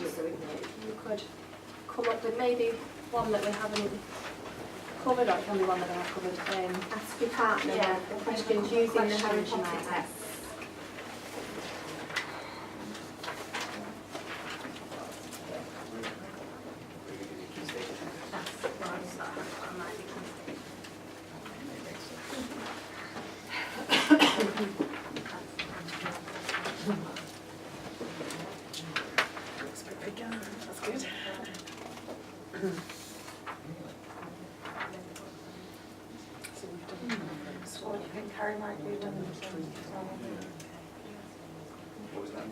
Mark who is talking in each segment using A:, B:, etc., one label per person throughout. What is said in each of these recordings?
A: so we could come up with maybe one that we haven't covered, or it can be one that we have covered.
B: Ask your partner the questions using the Harry Potter test.
C: That's good. So we've done what do you think Harry might do when
D: What was that?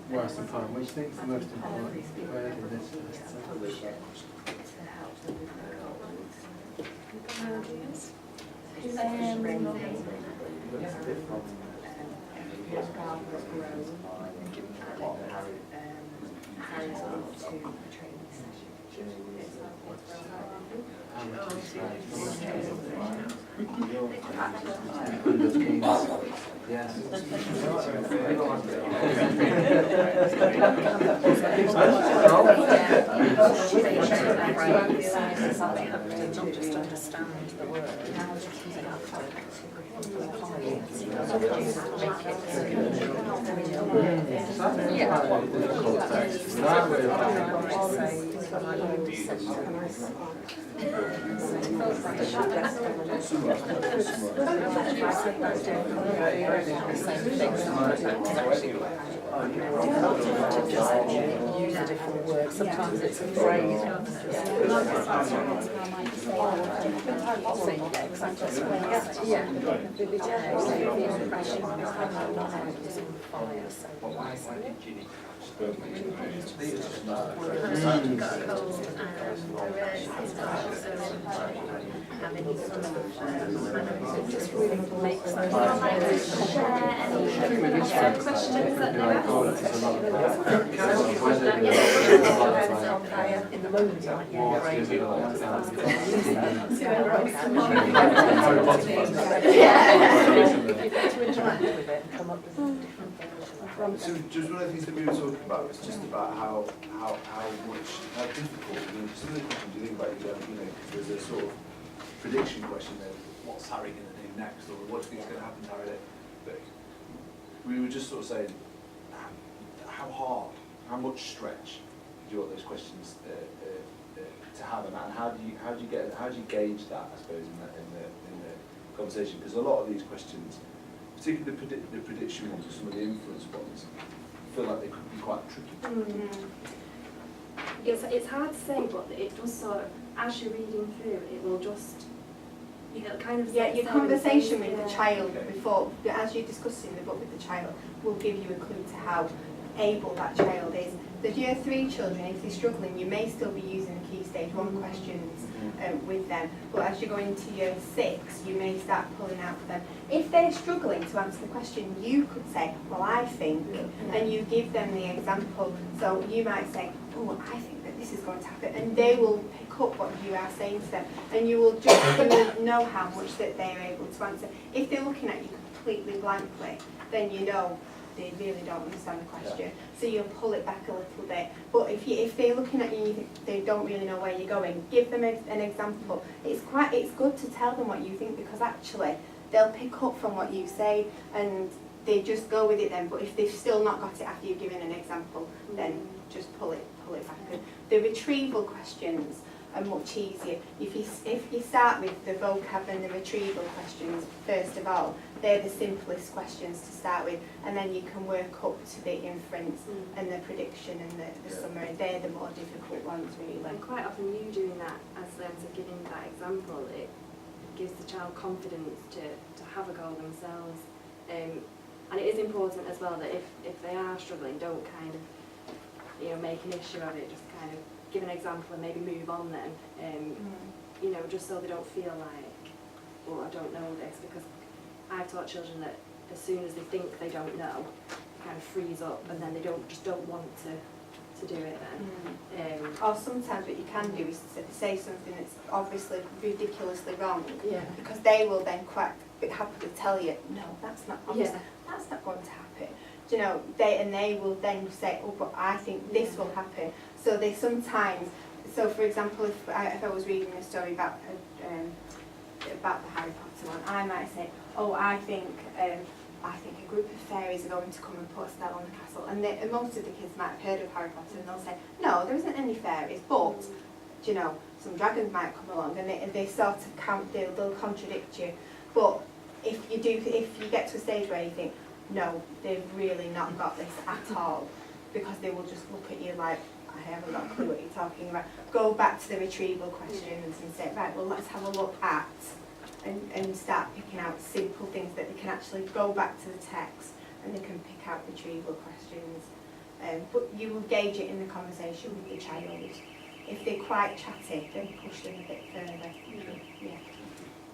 E: Where's the time? Which thing's the most important word in this Yes.
C: not just understand the word. Use a different word. Sometimes it's a phrase. Just really makes sense.
A: Questions that
C: in the moment, to interact with it and come up with different things.
D: So just one of the things that we were talking about was just about how difficult, some of the questions you think about, there's a sort of prediction question there, what's Harry going to do next, or what do you think is going to happen to Harry? But we were just sort of saying, how hard, how much stretch do you want those questions to have, and how do you gauge that, I suppose, in the conversation? Because a lot of these questions, particularly the prediction ones or some of the influence ones, feel like they could be quite tricky.
A: It's hard to say, but it does sort of, as you're reading through, it will just, kind of...
B: Yeah, your conversation with the child before, as you're discussing the book with the child, will give you a clue to how able that child is. The year 3 children, if they're struggling, you may still be using the Key Stage 1 questions with them, but as you go into year 6, you may start pulling out for them. If they're struggling to answer the question, you could say, well, I think, and you give them the example. So you might say, oh, I think that this is going to happen, and they will pick up what you are saying to them, and you will know how much that they're able to answer. If they're looking at you completely blankly, then you know they really don't understand the question, so you'll pull it back a little bit. But if they're looking at you, they don't really know where you're going, give them an example. It's good to tell them what you think, because actually they'll pick up from what you say and they just go with it then. But if they've still not got it after you've given an example, then just pull it back. And the retrieval questions are much easier. If you start with the vocab and the retrieval questions first of all, they're the simplest questions to start with, and then you can work up to the inference and the prediction and the summary. They're the more difficult ones, really.
A: And quite often you doing that, as Leanne said, giving that example, it gives the child confidence to have a goal themselves. And it is important as well that if they are struggling, don't kind of make an issue of it, just kind of give an example and maybe move on then, just so they don't feel like, oh, I don't know this, because I've taught children that as soon as they think they don't know, kind of freeze up, and then they don't want to do it then.
B: Or sometimes what you can do is say something that's obviously ridiculously wrong,
A: Yeah.
B: because they will then quite happily tell you, no, that's not, obviously,
A: Yeah.
B: that's not going to happen. Do you know, they will then say, oh, but I think this
A: Yeah.
B: will happen. So they sometimes, so for example, if I was reading a story about the Harry Potter one, I might say, oh, I think a group of fairies are going to come and put a spell on the castle. And most of the kids might have heard of Harry Potter, and they'll say, no, there isn't any fairies, but, do you know, some dragons might come along, and they sort of they'll contradict you. But if you get to a stage where you think, no, they've really not got this at all, because they will just look at you like, I haven't got a clue what you're talking about. Go back to the retrieval questions and say, right, well, let's have a look at, and start picking out simple things that they can actually go back to the text and they can pick out retrieval questions. But you will gauge it in the conversation with the child. If they're quite chatty, then push them a bit further. Yeah.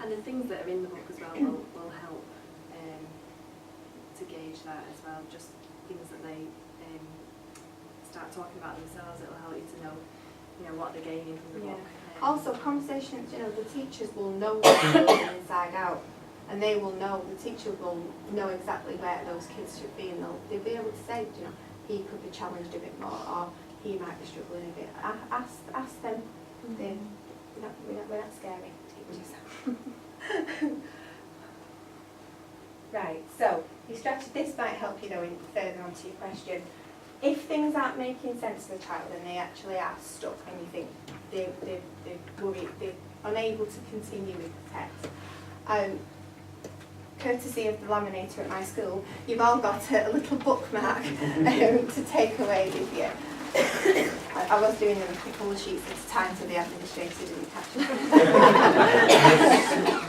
A: And the things that are in the book as well will help to gauge that as well. Just things that they start talking about themselves. It'll help you to know, what they're gaining from the book.
B: Also, conversations, the teachers will know the children inside out, and they will know, the teacher will know exactly where those kids should be, and they'll be able to say, he could be challenged a bit more, or he might be struggling a bit. Ask them. We're not scary teachers. Right, so your strategy, this might help you in further onto your question. If things aren't making sense to the child and they actually are stuck, and you think they're worried, they're unable to continue with the text, courtesy of the laminator at my school, you've all got a little bookmark to take away with you. I was doing them a couple of sheets at a time so the administrator didn't catch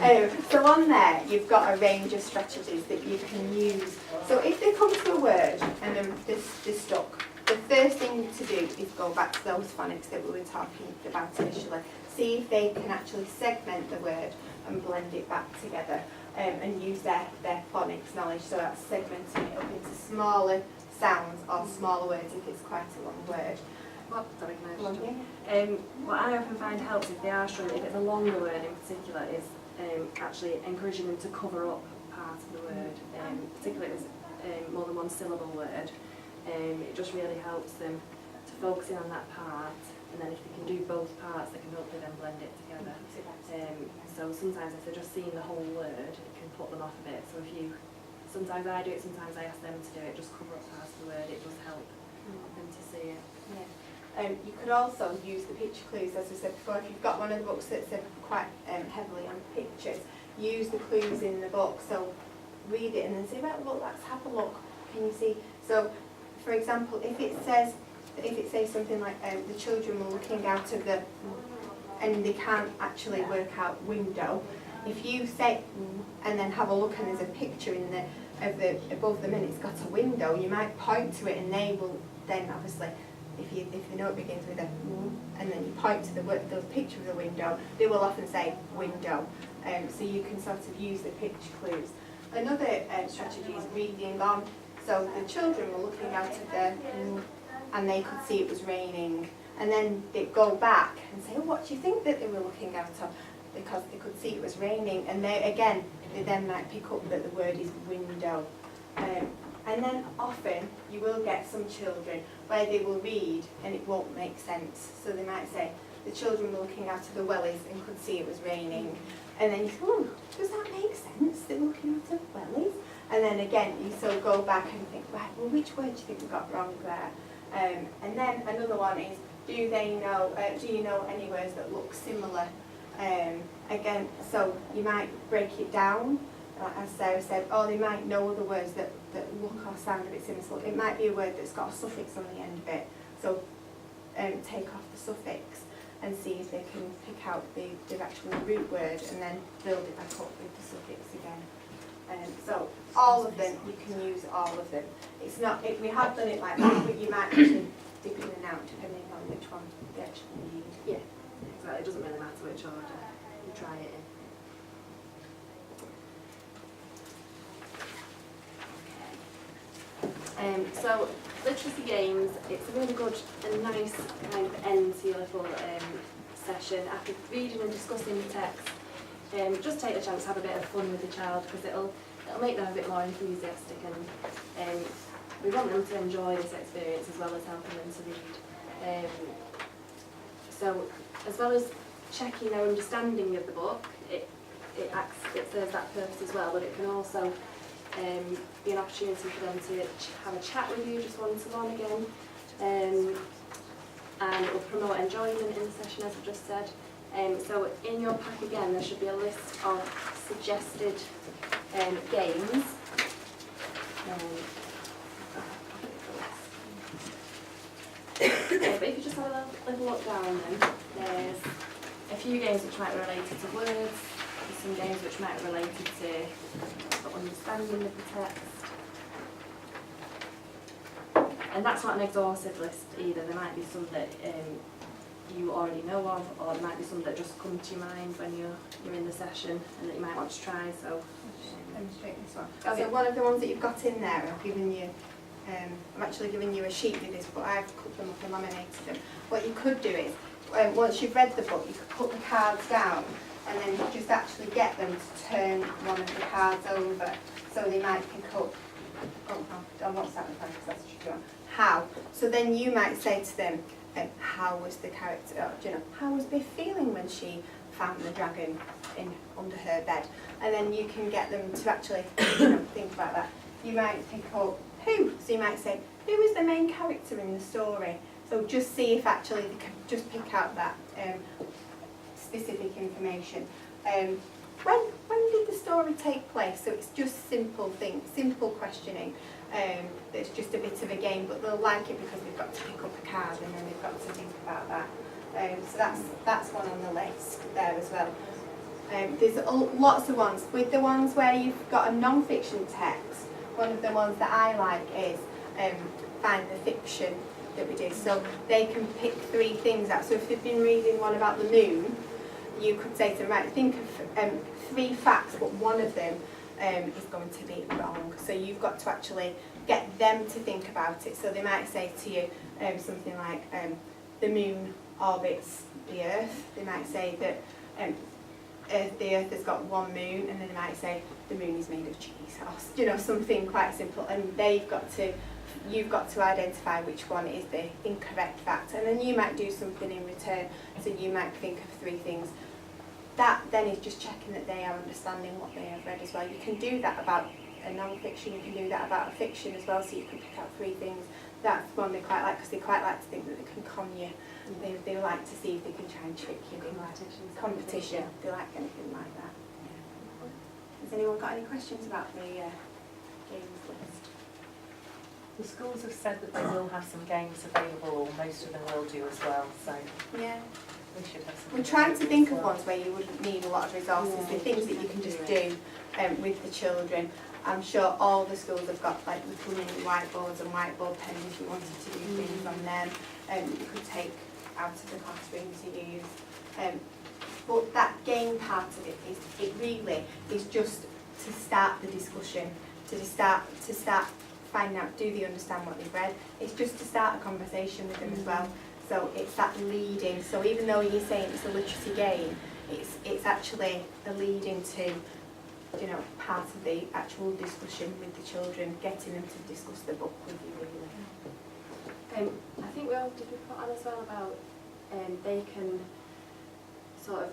B: it. So on there you've got a range of strategies that you can use. So if they come to a word and they're stuck, the first thing to do is go back to those phonics that we were talking about initially. See if they can actually segment the word and blend it back together, and use their phonics knowledge. So that's segmenting it up into smaller sounds or smaller words if it's quite a long word.
A: Sorry, can I just what I often find helps if they are struggling, if it's a longer word in particular, is actually encouraging them to cover up part of the word, particularly if it's more than one syllable word. It just really helps them to focus in on that part, and then if they can do both parts, they can hopefully then blend it together. So sometimes if they're just seeing the whole word, it can put them off a bit. So sometimes I do it, sometimes I ask them to do it, just cover up parts of the word, it does help them to see it.
B: Yeah. You could also use the picture clues, as I said before. If you've got one of the books that's quite heavily on pictures, use the clues in the book. So read it and then say, right, well, let's have a look. Can you see? So, for example, if it says something like the children were looking out of the, and they can't actually work out window, if you say and then have a look and there's a picture in above them and it's got a window, you might point to it and they will then obviously, if you know it begins with a and then you point to the picture of the window, they will often say window. So you can sort of use the picture clues. Another strategy is reading on. So the children were looking out of the and they could see it was raining, and then they'd go back and say, oh, what do you think that they were looking out of? Because they could see it was raining, and they then might pick up that the word is window. And then often you will get some children where they will read and it won't make sense. So they might say, the children were looking out of the wellies and could see it was raining. And then you say, oh, does that make sense? They were looking out of wellies? And then again, you so go back and think, right, well, which word do you think we got wrong there? And then another one is, do you know any words that look similar? Again, so you might break it down, as Sarah said, or they might know other words that look or sound a bit similar. So it might be a word that's got a suffix on the end of it. So take off the suffix and see if they can pick out the actual root word and then build it back up with the suffix again. So all of them, you can use all of them. It's not, we have done it like that, but you might actually dip in and out depending on which one they actually need.
A: Yeah, exactly. It doesn't really matter which order you try it in. So literacy games, it's a really good and nice kind of end to your little session. After reading and discussing the text, just take the chance to have a bit of fun with the child, because it'll make them a bit more enthusiastic, and we want them to enjoy this experience as well as helping them to read. So as well as checking their understanding of the book, it serves that purpose as well, but it can also be an opportunity for them to have a chat with you just one-to-one again, and it will promote enjoyment in the session, as I just said. So in your pack again, there should be a list of suggested games. But if you just have a little look down then, there's a few games which might be related to words, there's some games which might be related to the understanding of the text. And that's not an exhaustive list either. There might be some that you already know of, or there might be some that just come to your mind when you're in the session and that you might want to try. So
B: Demonstrate this one.
A: Okay.
B: So one of the ones that you've got in there, I've given you, I'm actually giving you a sheet with this, but I've cut them up and laminated them. What you could do is, once you've read the book, you could put the cards down and then just actually get them to turn one of the cards over. So they might pick up, I'm not starting because that's what you want. How? So then you might say to them, how was the character, how was Biff feeling when she found the dragon under her bed? And then you can get them to actually think about that. You might pick up who, so you might say, who is the main character in the story? So just see if actually they can just pick out that specific information. When did the story take place? So it's just simple things, simple questioning. It's just a bit of a game, but they'll like it because they've got to pick up a card and then they've got to think about that. So that's one on the list there as well. There's lots of ones. With the ones where you've got a non-fiction text, one of the ones that I like is find the fiction that we do. So they can pick 3 things out. So if they've been reading one about the moon, you could say to them, right, think of 3 facts, but one of them is going to be wrong. So you've got to actually get them to think about it. So they might say to you something like the moon orbits the earth. They might say that the earth has got 1 moon, and then they might say the moon is made of cheese, or something quite simple. And you've got to identify which one is the incorrect fact, and then you might do something in return. So you might think of 3 things. That then is just checking that they are understanding what they have read as well. You can do that about a non-fiction, you can do that about a fiction as well, so you can pick out 3 things. That's one they quite like, because they quite like to think that they can con you. Yeah. They like to see if they can try and trick you. Competition. Yeah. They like anything like that. Yeah. Has anyone got any questions about the games list?
C: The schools have said that they will have some games available, or most of them will do as well, so
B: yeah.
C: we should have some.
B: We're trying to think of ones where you wouldn't need a lot of resources, the things that you can just do with the children. I'm sure all the schools have got like little mini whiteboards and whiteboard pens if you wanted to do things on them. You could take out of the classroom to use. But that game part of it really is just to start the discussion, to start finding out, do they understand what they've read? It's just to start a conversation with them as well. So it's that leading. So even though you're saying it's a literacy game, it's actually a leading to, part of the actual discussion with the children, getting them to discuss the book with you really.
A: I think did we put on as well about they can sort of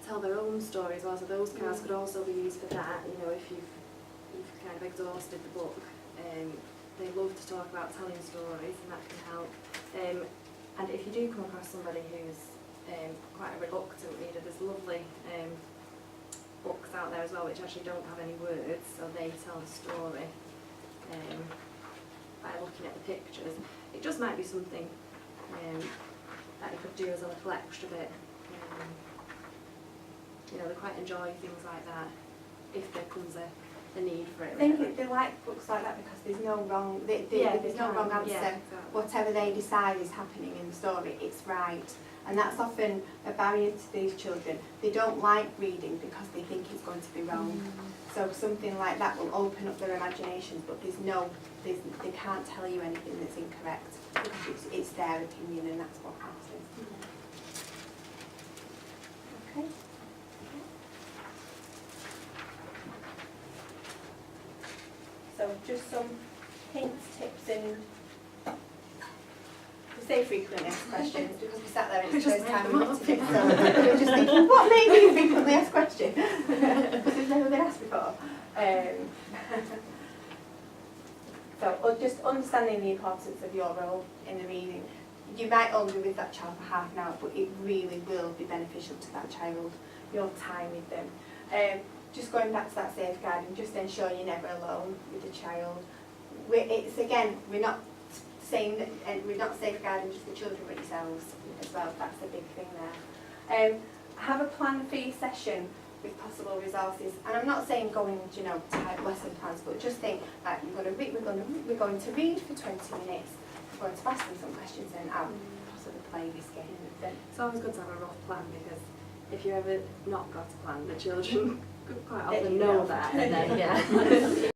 A: tell their own stories, so those cards could also be used for that. If you've kind of exhausted the book, they love to talk about telling stories, and that can help. And if you do come across somebody who's quite a reluctant reader, there's lovely books out there as well which actually don't have any words, so they tell the story by looking at the pictures. It just might be something that you could do as a little extra bit. They quite enjoy things like that if there comes a a need for it.
B: I think
A: really.
B: they like books like that because there's no wrong,
A: Yeah,
B: there's
A: they
B: no
A: can,
B: wrong answer.
A: yeah, exactly.
B: Whatever they decide is happening in the story, it's right. And that's often a barrier to these children. They don't like reading because they think it's going to be wrong. So something like that will open up their imaginations, but they can't tell you anything that's incorrect because it's their opinion and that's what counts. Okay. So just some hints, tips and we say frequently asked questions because we sat there and it's the first time we looked at it, so we were just thinking, what may be a frequently asked question? Because it's never been asked before. So just understanding the importance of your role in the reading. You might only be with that child for half an hour, but it really will be beneficial to that child, your time with them. Just going back to that safeguarding, just ensure you're never alone with the child. We're not saying that, and we're not safeguarding just the children but yourselves as well. That's the big thing there. Have a plan for your session with possible resources, and I'm not saying going, type lesson plans, but just think like we're going to read for 20 minutes. We're going to ask them some questions and possibly play this game with them.
A: It's always good to have a rough plan because if you ever not got a plan, the children quite often know that, and then